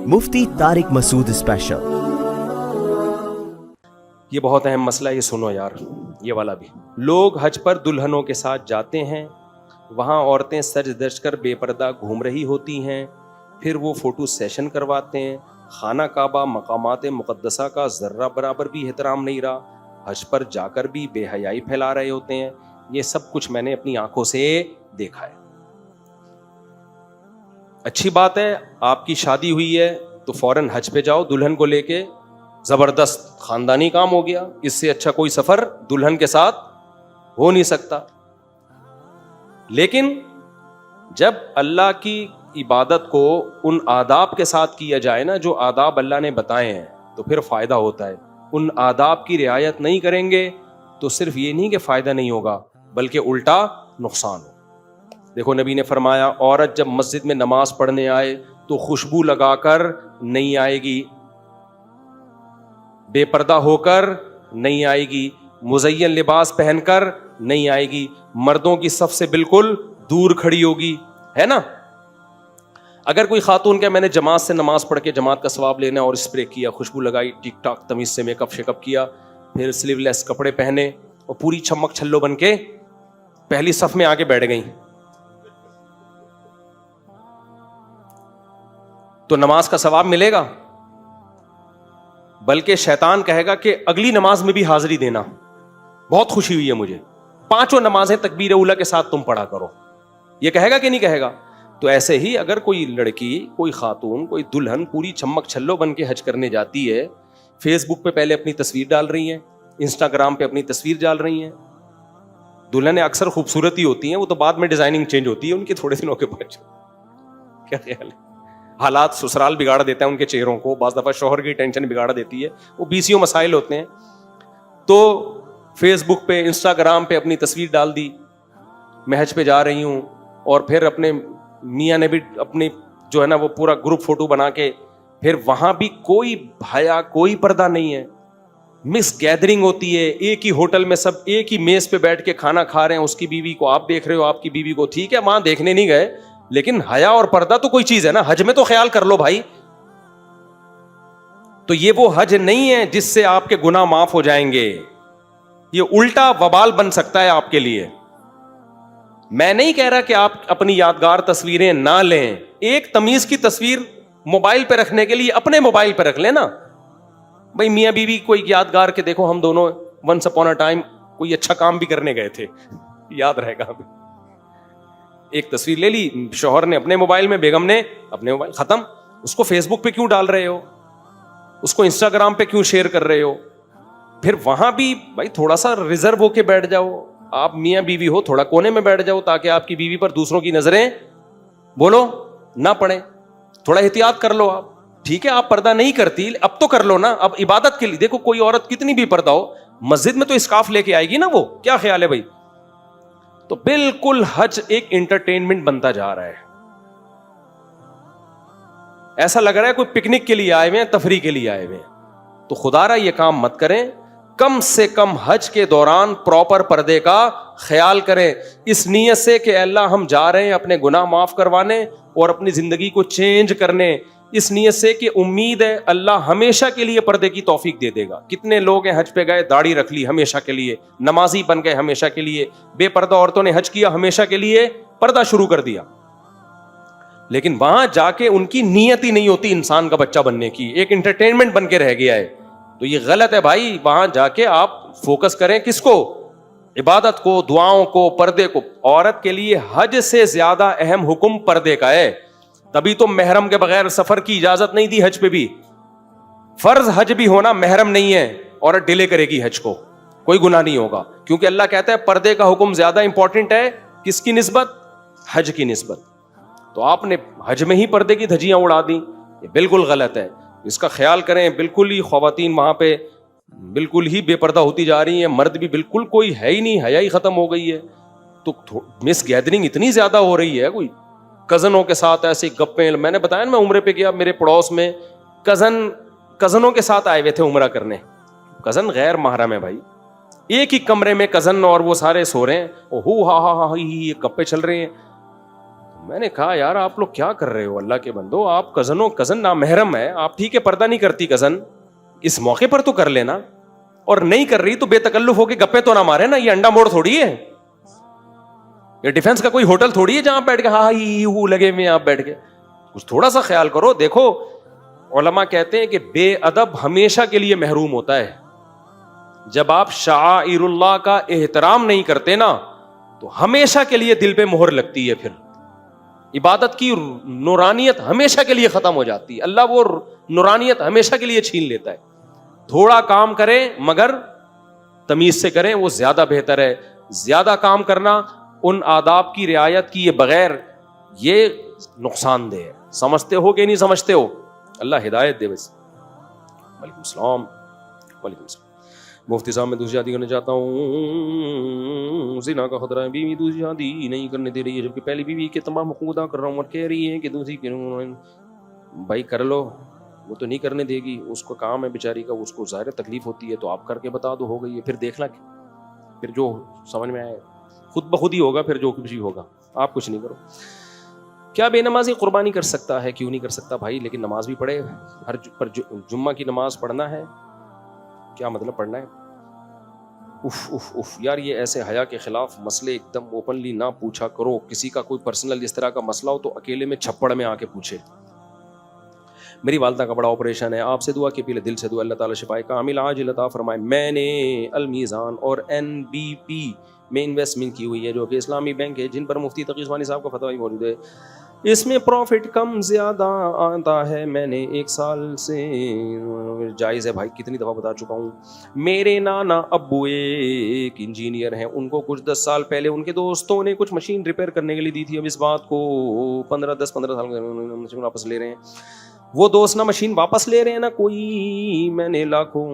مفتی طارق مسعود special. یہ بہت اہم مسئلہ ہے، یہ سنو یار، یہ والا بھی۔ لوگ حج پر دلہنوں کے ساتھ جاتے ہیں، وہاں عورتیں سج دج کر بے پردہ گھوم رہی ہوتی ہیں، پھر وہ فوٹو سیشن کرواتے ہیں۔ خانہ کعبہ مقامات مقدسہ کا ذرہ برابر بھی احترام نہیں رہا، حج پر جا کر بھی بے حیائی پھیلا رہے ہوتے ہیں۔ یہ سب کچھ میں نے اپنی آنکھوں سے دیکھا ہے۔ اچھی بات ہے، آپ کی شادی ہوئی ہے تو فوراً حج پہ جاؤ دلہن کو لے کے، زبردست خاندانی کام ہو گیا۔ اس سے اچھا کوئی سفر دلہن کے ساتھ ہو نہیں سکتا۔ لیکن جب اللہ کی عبادت کو ان آداب کے ساتھ کیا جائے نا جو آداب اللہ نے بتائے ہیں، تو پھر فائدہ ہوتا ہے۔ ان آداب کی رعایت نہیں کریں گے تو صرف یہ نہیں کہ فائدہ نہیں ہوگا بلکہ الٹا نقصان ہو۔ دیکھو نبی نے فرمایا، عورت جب مسجد میں نماز پڑھنے آئے تو خوشبو لگا کر نہیں آئے گی، بے پردہ ہو کر نہیں آئے گی، مزین لباس پہن کر نہیں آئے گی، مردوں کی صف سے بالکل دور کھڑی ہوگی، ہے نا۔ اگر کوئی خاتون کہ میں نے جماعت سے نماز پڑھ کے جماعت کا ثواب لینا اور اسپرے کیا، خوشبو لگائی، ٹک ٹاک تمیز سے میک اپ شیک کیا، پھر سلیو لیس کپڑے پہنے اور پوری چھمک چھلو بن کے پہلی صف میں آ کے بیٹھ گئی، تو نماز کا ثواب ملے گا؟ بلکہ شیطان کہے گا کہ اگلی نماز میں بھی حاضری دینا، بہت خوشی ہوئی ہے مجھے، 5 نمازیں تکبیر اولیٰ کے ساتھ تم پڑھا کرو۔ یہ کہے گا کہ نہیں کہے گا؟ تو ایسے ہی اگر کوئی لڑکی، کوئی خاتون، کوئی دلہن پوری چمک چھلو بن کے حج کرنے جاتی ہے، فیس بک پہ پہلے اپنی تصویر ڈال رہی ہیں، انسٹاگرام پہ اپنی تصویر ڈال رہی ہیں۔ دلہنیں اکثر خوبصورت ہی ہوتی ہیں، وہ تو بعد میں ڈیزائننگ چینج ہوتی ہے ان کی تھوڑے دنوں کے بعد۔ کیا خیال ہے؟ حالات سسرال بگاڑ دیتا ہے ان کے چہروں کو، بعض دفعہ شوہر کی ٹینشن بگاڑ دیتی ہے، وہ بیسیوں مسائل ہوتے ہیں۔ تو فیس بک پہ، انسٹاگرام پہ اپنی تصویر ڈال دی، میں حج پہ جا رہی ہوں، اور پھر اپنے میاں نے بھی اپنی جو ہے نا وہ پورا گروپ فوٹو بنا کے، پھر وہاں بھی کوئی حیا، کوئی پردہ نہیں ہے، مس گیدرنگ ہوتی ہے، ایک ہی ہوٹل میں سب ایک ہی میز پہ بیٹھ کے کھانا کھا رہے ہیں، اس کی بیوی کو آپ دیکھ رہے ہو، آپ کی بیوی کو، ٹھیک ہے وہاں دیکھنے نہیں گئے لیکن حیا اور پردہ تو کوئی چیز ہے نا، حج میں تو خیال کر لو بھائی۔ تو یہ وہ حج نہیں ہے جس سے آپ کے گناہ معاف ہو جائیں گے، یہ الٹا وبال بن سکتا ہے آپ کے لیے۔ میں نہیں کہہ رہا کہ آپ اپنی یادگار تصویریں نہ لیں، ایک تمیز کی تصویر موبائل پہ رکھنے کے لیے اپنے موبائل پہ رکھ لیں نا بھائی، میاں بیوی کوئی یادگار کے دیکھو ہم دونوں ونس اپون اے ٹائم کوئی اچھا کام بھی کرنے گئے تھے، یاد رہے گا ہمیں۔ ایک تصویر لے لی، شوہر نے اپنے موبائل میں، بیگم نے اپنے موبائل، ختم۔ اس کو فیس بک پہ کیوں ڈال رہے ہو؟ اس کو انسٹاگرام پہ کیوں شیئر کر رہے ہو؟ پھر وہاں بھی بھائی تھوڑا سا ریزرو ہو کے بیٹھ جاؤ، آپ میاں بیوی ہو تھوڑا کونے میں بیٹھ جاؤ تاکہ آپ کی بیوی پر دوسروں کی نظریں بولو نہ پڑے، تھوڑا احتیاط کر لو آپ۔ ٹھیک ہے آپ پردہ نہیں کرتی، اب تو کر لو نا، اب عبادت کے لیے دیکھو کوئی عورت کتنی بھی پردہ ہو، مسجد میں تو اسکارف لے کے آئے گی نا، وہ کیا خیال ہے بھائی؟ تو بالکل حج ایک انٹرٹینمنٹ بنتا جا رہا ہے، ایسا لگ رہا ہے کوئی پکنک کے لیے آئے ہوئے ہیں، تفریح کے لیے آئے ہوئے ہیں۔ تو خدا را یہ کام مت کریں، کم سے کم حج کے دوران پراپر پردے کا خیال کریں، اس نیت سے کہ اللہ ہم جا رہے ہیں اپنے گناہ معاف کروانے اور اپنی زندگی کو چینج کرنے، اس نیت سے کہ امید ہے اللہ ہمیشہ کے لیے پردے کی توفیق دے دے گا۔ کتنے لوگ ہیں حج پہ گئے، داڑھی رکھ لی ہمیشہ کے لیے، نمازی بن گئے ہمیشہ کے لیے، بے پردہ عورتوں نے حج کیا ہمیشہ کے لیے، پردہ شروع کر دیا، لیکن وہاں جا کے ان کی نیت ہی نہیں ہوتی انسان کا بچہ بننے کی، ایک انٹرٹینمنٹ بن کے رہ گیا ہے۔ تو یہ غلط ہے بھائی، وہاں جا کے آپ فوکس کریں کس کو؟ عبادت کو، دعاؤں کو، پردے کو۔ عورت کے لیے حج سے زیادہ اہم حکم پردے کا ہے، تبھی تو محرم کے بغیر سفر کی اجازت نہیں دی حج پہ بھی۔ فرض حج بھی ہونا، محرم نہیں ہے، عورت ڈیلے کرے گی حج کو، کوئی گناہ نہیں ہوگا، کیونکہ اللہ کہتا ہے پردے کا حکم زیادہ امپورٹنٹ ہے، کس کی نسبت؟ حج کی نسبت۔ تو آپ نے حج میں ہی پردے کی دھجیاں اڑا دیں، یہ بالکل غلط ہے، اس کا خیال کریں۔ بالکل ہی خواتین وہاں پہ بالکل ہی بے پردہ ہوتی جا رہی ہیں، مرد بھی بالکل کوئی ہے ہی نہیں، حیا ہی ختم ہو گئی ہے۔ تو مس گیدرنگ اتنی زیادہ ہو رہی ہے، کوئی کزنوں کے ساتھ ایسی گپیں، میں نے بتایا نا میں عمرے پہ گیا، میرے پڑوس میں کزنوں کے ساتھ آئے ہوئے تھے عمرہ کرنے، کزن غیر محرم ہے بھائی، ایک ہی کمرے میں کزن اور وہ سارے سو رہے ہیں، ہو ہا ہا ہا یہ گپے چل رہے ہیں۔ میں نے کہا یار آپ لوگ کیا کر رہے ہو اللہ کے بندو, آپ کزن نامحرم ہے, آپ ٹھیک ہے پردہ نہیں کرتی کزن, اس موقع پر تو کر لینا, اور نہیں کر رہی تو بے تکلف ہو کے گپے تو نہ مارے نا. یہ انڈا موڑ تھوڑی ہے, یہ ڈیفنس کا کوئی ہوٹل تھوڑی ہے جہاں بیٹھ کے ہاں ہی لگے ہوئے آپ بیٹھ کے. کچھ تھوڑا سا خیال کرو. دیکھو علماء کہتے ہیں کہ بے ادب ہمیشہ کے لیے محروم ہوتا ہے. جب آپ شعائر اللہ کا احترام نہیں کرتے نا تو ہمیشہ کے لیے دل پہ مہر لگتی ہے, پھر عبادت کی نورانیت ہمیشہ کے لیے ختم ہو جاتی ہے. اللہ وہ نورانیت ہمیشہ کے لیے چھین لیتا ہے. تھوڑا کام کریں مگر تمیز سے کریں, وہ زیادہ بہتر ہے. زیادہ کام کرنا ان آداب کی رعایت کیے بغیر یہ نقصان دہ ہے. سمجھتے ہو کہ نہیں سمجھتے ہو؟ اللہ ہدایت دے. بس وعلیکم السلام. وعلیکم السلام. مفتی صاحب میں دوسری شادی کرنا چاہتا ہوں, زنا کا خطرہ ہے, بیوی دوسری شادی نہیں کرنے دے رہی ہے جبکہ پہلی بیوی کے تمام حقوق ادا کر رہا ہوں, اور کہہ رہی ہے کہ دوسری بھائی کر لو, وہ تو نہیں کرنے دے گی, اس کو کام ہے بیچاری کا, اس کو ظاہر تکلیف ہوتی ہے, تو آپ کر کے بتا دو, ہو گئی ہے. پھر دیکھنا پھر جو سمجھ میں آئے خود بخود ہی ہوگا, پھر جو کچھ بھی ہوگا, آپ کچھ نہیں کرو. کیا بے نمازی قربانی کر سکتا ہے؟ کیوں نہیں کر سکتا بھائی, لیکن نماز بھی پڑھے. ہر پر جمعہ کی نماز پڑھنا ہے, کیا مطلب پڑھنا ہے؟ یار یہ ایسے حیا کے خلاف مسئلے ایک دم اوپنلی نہ پوچھا کرو. کسی کا کوئی پرسنل اس طرح کا مسئلہ ہو تو اکیلے میں چھپڑ میں آ کے پوچھے. میری والدہ کا بڑا آپریشن ہے, آپ سے دعا کی اپیل ہے, دل سے دعا, اللہ تعالیٰ شفائے کامل عاجل عطا فرمائے. میں نے المیزان اور NBP میں انویسٹمنٹ کی ہوئی ہے جو کہ اسلامی بینک ہے, جن پر مفتی تقی عثمانی صاحب کا فتوی موجود ہے. اس میں پروفٹ کم زیادہ آتا ہے. میں نے 1 سال سے جائز ہے بھائی, کتنی دفعہ بتا چکا ہوں. میرے نانا ابو ایک انجینئر ہیں, ان کو کچھ 10 سال پہلے ان کے دوستوں نے کچھ مشین ریپیئر کرنے کے لیے دی تھی. اب اس بات کو 15 سال مشین واپس لے رہے ہیں. وہ دوست نہ مشین واپس لے رہے ہیں نہ کوئی, میں نے لاکھوں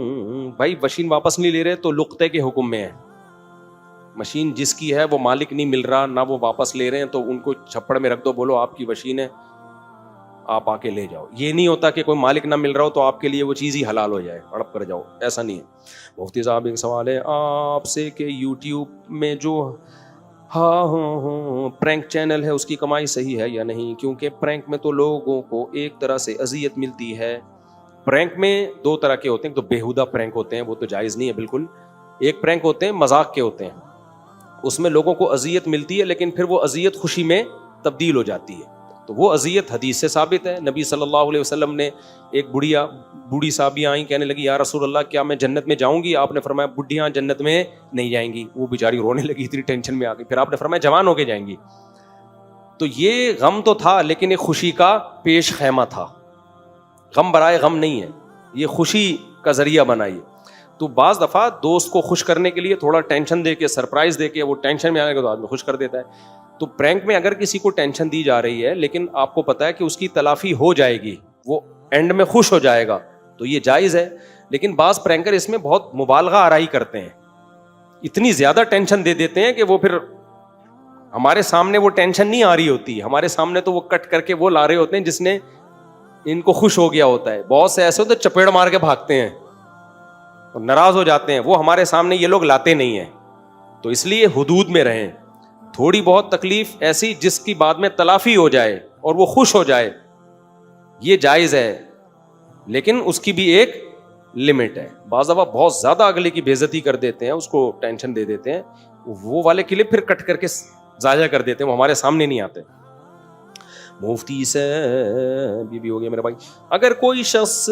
بھائی مشین واپس نہیں لے رہے تو لقطے کے حکم میں ہے. مشین جس کی ہے وہ مالک نہیں مل رہا, نہ وہ واپس لے رہے ہیں, تو ان کو چھپڑ میں رکھ دو, بولو آپ کی مشین ہے, آپ آ کے لے جاؤ. یہ نہیں ہوتا کہ کوئی مالک نہ مل رہا ہو تو آپ کے لیے وہ چیز ہی حلال ہو جائے, ہڑپ کر جاؤ, ایسا نہیں ہے. مفتی صاحب ایک سوال ہے آپ سے کہ یوٹیوب میں جو پرینک چینل ہے اس کی کمائی صحیح ہے یا نہیں؟ کیونکہ پرینک میں تو لوگوں کو ایک طرح سے اذیت ملتی ہے. پرینک میں 2 طرح کے ہوتے ہیں, تو بیہودہ پرینک ہوتے ہیں, وہ تو جائز نہیں ہے بالکل. ایک پرینک ہوتے ہیں مذاق کے ہوتے ہیں, اس میں لوگوں کو اذیت ملتی ہے لیکن پھر وہ اذیت خوشی میں تبدیل ہو جاتی ہے. تو وہ اذیت حدیث سے ثابت ہے. نبی صلی اللہ علیہ وسلم نے ایک بوڑھی صحابی آئیں, کہنے لگی یا رسول اللہ کیا میں جنت میں جاؤں گی؟ آپ نے فرمایا بڈھیاں جنت میں نہیں جائیں گی. وہ بیچاری رونے لگی, اتنی ٹینشن میں آ گئی. پھر آپ نے فرمایا جوان ہو کے جائیں گی. تو یہ غم تو تھا لیکن ایک خوشی کا پیش خیمہ تھا, غم برائے غم نہیں ہے, یہ خوشی کا ذریعہ بنائیے. تو بعض دفعہ دوست کو خوش کرنے کے لیے تھوڑا ٹینشن دے کے, سرپرائز دے کے, وہ ٹینشن میں آنے کے تو آدمی خوش کر دیتا ہے. تو پرینک میں اگر کسی کو ٹینشن دی جا رہی ہے لیکن آپ کو پتا ہے کہ اس کی تلافی ہو جائے گی, وہ اینڈ میں خوش ہو جائے گا, تو یہ جائز ہے. لیکن بعض پرینکر اس میں بہت مبالغہ آرائی کرتے ہیں, اتنی زیادہ ٹینشن دے دیتے ہیں کہ وہ پھر ہمارے سامنے وہ ٹینشن نہیں آ رہی ہوتی, ہمارے سامنے تو وہ کٹ کر کے وہ لا رہے ہوتے ہیں جس نے ان کو خوش ہو گیا ہوتا ہے. بہت سے ایسے ہوتے ہیں چپیڑ مار کے بھاگتے ہیں, ناراض ہو جاتے ہیں, وہ ہمارے سامنے یہ لوگ لاتے نہیں ہیں. تو اس لیے حدود میں رہیں. تھوڑی بہت تکلیف ایسی جس کی بعد میں تلافی ہو جائے اور وہ خوش ہو جائے, یہ جائز ہے, لیکن اس کی بھی ایک لمٹ ہے. بعض دفعہ بہت زیادہ اگلے کی بے عزتی کر دیتے ہیں, اس کو ٹینشن دے دیتے ہیں, وہ والے کلپ پھر کٹ کر کے ضائع کر دیتے ہیں, وہ ہمارے سامنے نہیں آتے. مفتی سے بھی ہو گیا میرا بھائی. اگر کوئی شخص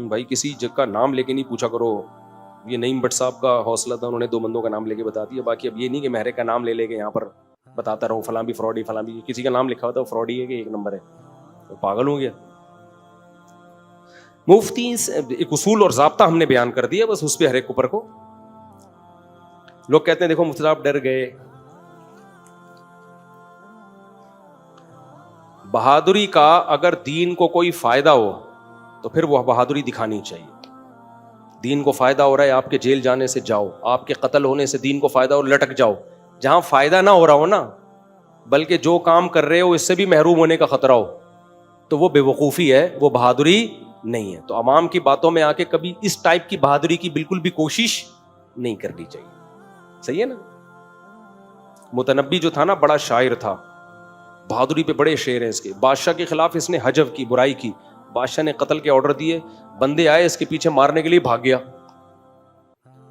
بھائی کسی جگہ کا نام لے کے نہیں پوچھا کرو, یہ نعیم بٹ صاحب کا حوصلہ تھا, انہوں نے 2 بندوں کا نام لے کے بتا دیا. باقی اب یہ نہیں کہ مہرے کا نام لے کے یہاں پر بتاتا رہو فلاں بھی فراڈی, فلاں بھی کسی کا نام لکھا ہوا تھا وہ فراڈی ہے کہ 1 نمبر ہے, وہ پاگل ہو گیا. مفتی ایک اصول اور ضابطہ ہم نے بیان کر دیا, بس اس پہ ہر ایک اوپر کو. لوگ کہتے ہیں دیکھو مفتی صاحب ڈر گئے. بہادری کا اگر دین کو کوئی فائدہ ہو تو پھر وہ بہادری دکھانی چاہیے. دین کو فائدہ ہو رہا ہے آپ کے جیل جانے سے جاؤ, آپ کے قتل ہونے سے دین کو فائدہ ہو لٹک جاؤ. جہاں فائدہ نہ ہو رہا ہو نا, بلکہ جو کام کر رہے ہو اس سے بھی محروم ہونے کا خطرہ ہو, تو وہ بے وقوفی ہے, وہ بہادری نہیں ہے. تو عوام کی باتوں میں آ کے کبھی اس ٹائپ کی بہادری کی بالکل بھی کوشش نہیں کرنی چاہیے. صحیح ہے نا. متنبی جو تھا نا بڑا شاعر تھا, بہادری پہ بڑے شعر ہیں اس کے. بادشاہ کے خلاف اس نے حجو کی, برائی کی, بادشاہ نے قتل کے آرڈر دیے, بندے آئے اس کے پیچھے مارنے کے لیے, بھاگ گیا.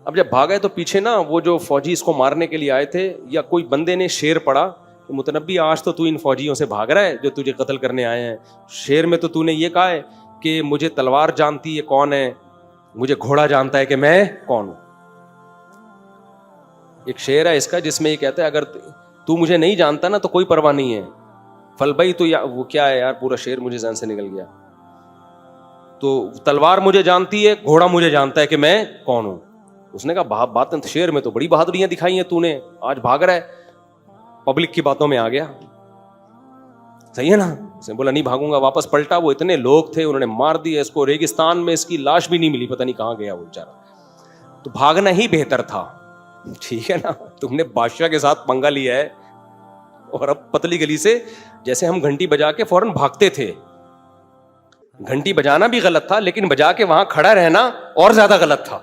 اب جب بھاگا تو پیچھے نا وہ جو فوجی اس کو مارنے کے لیے آئے تھے, یا کوئی بندے نے شعر پڑھا کہ متنبی آج تو ان فوجیوں سے بھاگ رہا ہے جو تجھے قتل کرنے آئے ہیں. شعر میں تو نے یہ کہا ہے کہ مجھے تلوار جانتی ہے کون ہے, مجھے گھوڑا جانتا ہے کہ میں کون ہوں. ایک شعر ہے اس کا جس میں یہ کہتا ہے اگر تو مجھے نہیں جانتا نا تو کوئی پرواہ نہیں ہے. فلبئی تو وہ کیا ہے یار, پورا شعر مجھے ذہن سے نکل گیا. تو تلوار مجھے جانتی ہے, گھوڑا مجھے جانتا ہے کہ میں کون ہوں. اس نے کہا باتیں شعر میں تو بڑی بہادریاں دکھائی ہیں تو نے, آج بھاگ رہا ہے, پبلک کی باتوں میں آ گیا. صحیح ہے نا. اس نے بولا نہیں بھاگوں گا, واپس پلٹا. وہ اتنے لوگ تھے, انہوں نے مار دیا اس کو, ریگستان میں اس کی لاش بھی نہیں ملی, پتہ نہیں کہاں گیا وہ بیچارہ. تو بھاگنا ہی بہتر تھا, ٹھیک ہے نا. تم نے بادشاہ کے ساتھ پنگا لیا ہے, اور اب پتلی گلی سے جیسے ہم گھنٹی بجا کے فوراً بھاگتے تھے, گھنٹی بجانا بھی غلط تھا, لیکن بجا کے وہاں کھڑا رہنا اور زیادہ غلط تھا.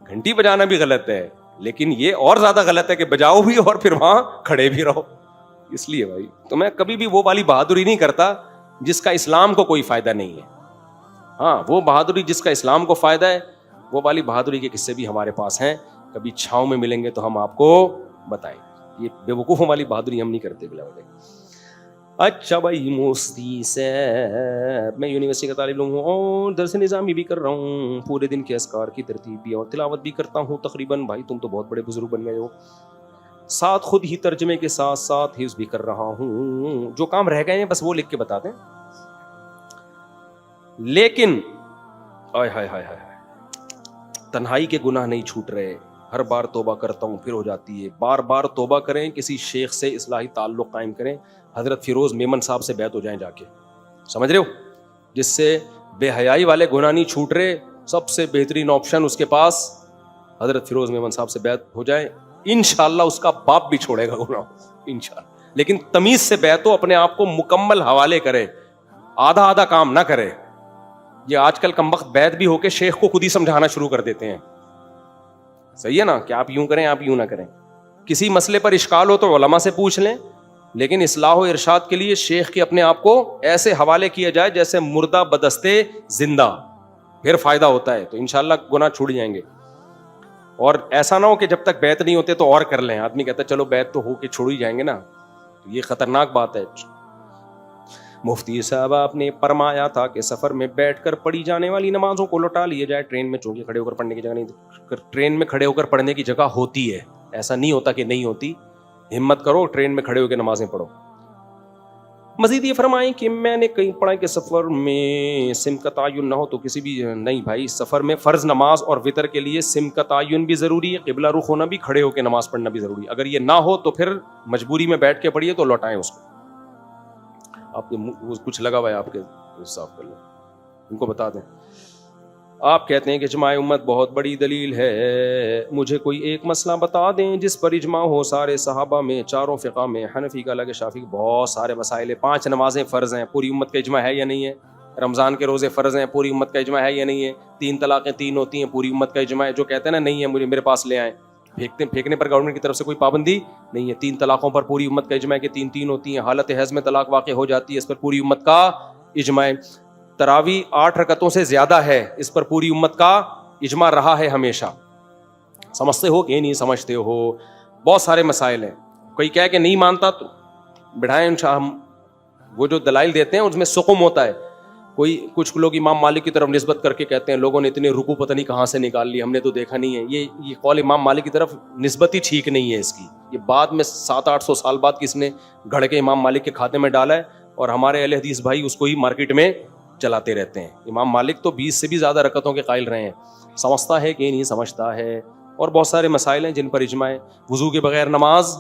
گھنٹی بجانا بھی غلط ہے, لیکن یہ اور زیادہ غلط ہے کہ بجاؤ بھی اور پھر وہاں کھڑے بھی رہو. اس لیے بھائی تو میں کبھی بھی وہ والی بہادری نہیں کرتا جس کا اسلام کو کوئی فائدہ نہیں ہے. ہاں وہ بہادری جس کا اسلام کو فائدہ ہے, وہ والی بہادری کے قصے بھی ہمارے پاس ہیں, کبھی چھاؤں میں ملیں گے تو ہم آپ کو بتائیں. یہ بے وقوفوں والی بہادری ہم نہیں کرتے بلا وجہ. اچھا بھائی مفتی سے میں یونیورسٹی کا طالب علم ہوں اور درس نظامی بھی کر رہا ہوں, پورے دن کے اذکار کی ترتیب بھی اور تلاوت بھی کرتا ہوں تقریباً. بھائی تم تو بہت بڑے بزرگ بن گئے ہو. ساتھ خود ہی ترجمے کے ساتھ ساتھ حفظ بھی کر رہا ہوں. جو کام رہ گئے ہیں بس وہ لکھ کے بتا دیں. لیکن آئے ہائے ہائے ہائے, تنہائی کے گناہ نہیں چھوٹ رہے. ہر بار توبہ کرتا ہوں پھر ہو جاتی ہے. بار بار توبہ کریں, کسی شیخ سے اصلاحی تعلق قائم کریں. حضرت فیروز میمن صاحب سے بیعت ہو جائیں جا کے, سمجھ رہے ہو, جس سے بے حیائی والے گناہ نہیں چھوٹ رہے. سب سے بہترین آپشن اس کے پاس حضرت فیروز میمن صاحب سے بیعت ہو جائیں. انشاءاللہ اس کا باپ بھی چھوڑے گا گناہ انشاءاللہ. لیکن تمیز سے بیعت ہو, اپنے آپ کو مکمل حوالے کرے, آدھا آدھا کام نہ کرے. یہ آج کل کم وقت بیعت بھی ہو کے شیخ کو خود ہی سمجھانا شروع کر دیتے ہیں. صحیح ہے نا, کہ آپ یوں کریں آپ یوں نہ کریں. کسی مسئلے پر اشکال ہو تو علماء سے پوچھ لیں, لیکن اصلاح و ارشاد کے لیے شیخ کے اپنے آپ کو ایسے حوالے کیا جائے جیسے مردہ بدستے زندہ, پھر فائدہ ہوتا ہے. تو انشاءاللہ گناہ چھوٹ جائیں گے. اور ایسا نہ ہو کہ جب تک بیعت نہیں ہوتے تو اور کر لیں. آدمی کہتا ہے چلو بیعت تو ہو کے چھوڑ ہی جائیں گے نا, تو یہ خطرناک بات ہے. مفتی صاحب آپ نے فرمایا تھا کہ سفر میں بیٹھ کر پڑھی جانے والی نمازوں کو لوٹا لیا جائے. ٹرین میں چونکہ کھڑے ہو کر پڑھنے کی جگہ نہیں, ٹرین میں کھڑے ہو کر پڑھنے کی جگہ ہوتی ہے, ایسا نہیں ہوتا کہ نہیں ہوتی. ہمت کرو, ٹرین میں کھڑے ہو کے نمازیں پڑھو. مزید یہ فرمائیں کہ میں نے کہیں پڑھا کہ سفر میں سم کا تعین نہ ہو تو کسی بھی نہیں. بھائی سفر میں فرض نماز اور وتر کے لیے سم کا تعین بھی ضروری ہے, قبلہ رخ ہونا بھی, کھڑے ہو کے نماز پڑھنا بھی ضروری ہے. اگر یہ نہ ہو تو پھر مجبوری میں بیٹھ کے پڑھیے تو لوٹائیں اس کو. آپ کچھ لگا ہوا ہے آپ کے, صاف کر لیں, ان کو بتا دیں. آپ کہتے ہیں کہ اجماع امت بہت بڑی دلیل ہے, مجھے کوئی ایک مسئلہ بتا دیں جس پر اجماع ہو سارے صحابہ میں, چاروں فقہ میں, حنفی کا الگ, شافعی, بہت سارے مسائل. 5 نمازیں فرض ہیں, پوری امت کا اجماع ہے یا نہیں ہے؟ رمضان کے روزے فرض ہیں, پوری امت کا اجماع ہے یا نہیں ہے؟ 3 طلاقیں 3 ہوتی ہیں, پوری امت کا اجماع ہے. جو کہتے ہیں نا نہیں ہے مجھے میرے پاس لے آئیں, پھینکنے پر گورنمنٹ کی طرف سے کوئی پابندی نہیں ہے. 3 طلاقوں پر پوری امت کا اجماع ہے کہ 3 ہوتی ہیں. حالت حیض میں طلاق واقع ہو جاتی ہے, اس پر پوری امت کا اجماع ہے. تراویح 8 رکعتوں سے زیادہ ہے, اس پر پوری امت کا اجماع رہا ہے ہمیشہ. سمجھتے ہو کہ نہیں سمجھتے ہو؟ بہت سارے مسائل ہیں. کوئی کہے کہ نہیں مانتا تو بڑھائیں, ہم وہ جو دلائل دیتے ہیں اس میں سقم ہوتا ہے. کچھ لوگ امام مالک کی طرف نسبت کر کے کہتے ہیں لوگوں نے اتنے رکوع پتہ نہیں کہاں سے نکال لی, ہم نے تو دیکھا نہیں ہے. یہ قول امام مالک کی طرف نسبت ہی ٹھیک نہیں ہے اس کی. یہ بعد میں 700-800 سال بعد کس نے گھڑ کے امام مالک کے کھاتے میں ڈالا ہے, اور ہمارے اہل حدیث بھائی اس کو ہی مارکیٹ میں چلاتے رہتے ہیں. امام مالک تو 20 سے بھی زیادہ رکعتوں کے قائل رہے ہیں. سمجھتا ہے کہ نہیں سمجھتا ہے. اور بہت سارے مسائل ہیں جن پر اجماع ہے. وضو کے بغیر نماز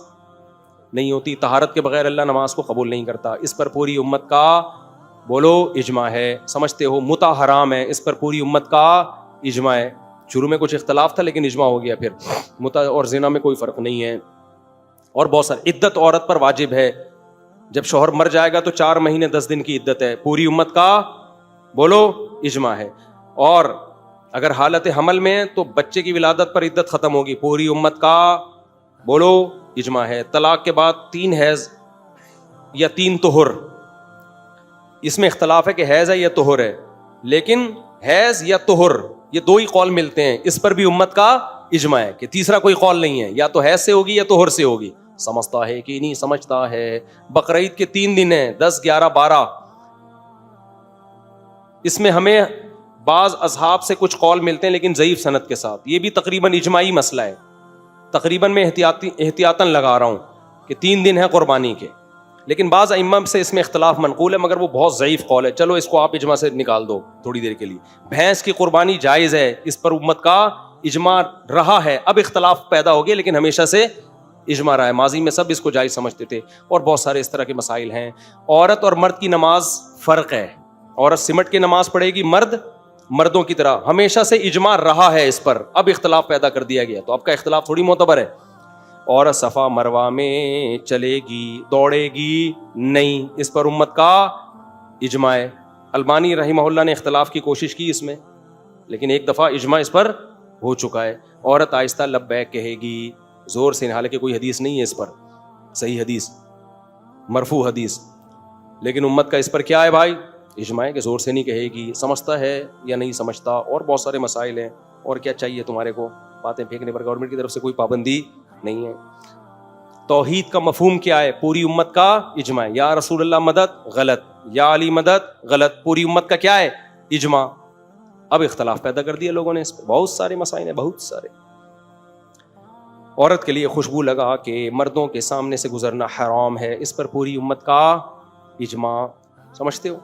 نہیں ہوتی, طہارت کے بغیر اللہ نماز کو قبول نہیں کرتا, اس پر پوری امت کا بولو اجماع ہے. سمجھتے ہو متع حرام ہے, اس پر پوری امت کا اجماع ہے. شروع میں کچھ اختلاف تھا لیکن اجماع ہو گیا. پھر متع اور زنا میں کوئی فرق نہیں ہے. اور بہت سارے. عدت عورت پر واجب ہے, جب شوہر مر جائے گا تو 4 مہینے 10 دن کی عدت ہے, پوری امت کا بولو اجماع ہے. اور اگر حالت حمل میں تو بچے کی ولادت پر عدت ختم ہوگی, پوری امت کا بولو اجماع ہے. طلاق کے بعد 3 حیض یا 3 طہر, اس میں اختلاف ہے کہ حیض ہے یا طہر ہے, لیکن حیض یا طہر یہ 2 ہی قول ملتے ہیں, اس پر بھی امت کا اجماع ہے کہ تیسرا کوئی قول نہیں ہے, یا تو حیض سے ہوگی یا طہر سے ہوگی. سمجھتا ہے کہ نہیں سمجھتا ہے. بقرعید کے 3 دن ہیں, 10, 11, 12. اس میں ہمیں بعض اصحاب سے کچھ قول ملتے ہیں لیکن ضعیف سند کے ساتھ. یہ بھی تقریباً اجماعی مسئلہ ہے. تقریباً میں احتیاطاً لگا رہا ہوں کہ 3 دن ہیں قربانی کے, لیکن بعض ائمہ سے اس میں اختلاف منقول ہے, مگر وہ بہت ضعیف قول ہے. چلو اس کو آپ اجماع سے نکال دو تھوڑی دیر کے لیے. بھینس کی قربانی جائز ہے, اس پر امت کا اجماع رہا ہے. اب اختلاف پیدا ہو گیا لیکن ہمیشہ سے اجماع رہا ہے. ماضی میں سب اس کو جائز سمجھتے تھے, اور بہت سارے اس طرح کے مسائل ہیں. عورت اور مرد کی نماز فرق ہے. عورت سمٹ کے نماز پڑھے گی, مرد مردوں کی طرح. ہمیشہ سے اجماع رہا ہے اس پر, اب اختلاف پیدا کر دیا گیا, تو اب کا اختلاف تھوڑی معتبر ہے. عورت صفا مروہ میں چلے گی, دوڑے گی نہیں, اس پر امت کا اجماع ہے. البانی رحمہ اللہ نے اختلاف کی کوشش کی اس میں, لیکن ایک دفعہ اجماع اس پر ہو چکا ہے. عورت آہستہ لبیک کہے گی زور سے, حالانکہ کوئی حدیث نہیں ہے اس پر, صحیح حدیث, مرفوع حدیث, لیکن امت کا اس پر کیا ہے بھائی, اجماع ہے کہ زور سے نہیں کہے گی. سمجھتا ہے یا نہیں سمجھتا, اور بہت سارے مسائل ہیں. اور کیا چاہیے تمہارے کو, باتیں پھینکنے پر گورنمنٹ کی طرف سے کوئی پابندی نہیں ہے. توحید کا مفہوم کیا ہے, پوری امت کا اجماع ہے. یا رسول اللہ مدد, غلط. یا علی مدد, غلط. پوری امت کا کیا ہے, اجماع. اب اختلاف پیدا کر دیا لوگوں نے اس پہ, بہت سارے مسائل ہیں, بہت سارے. عورت کے لیے خوشبو لگا کہ مردوں کے سامنے سے گزرنا حرام ہے, اس پر پوری امت کا اجماع. سمجھتے ہو؟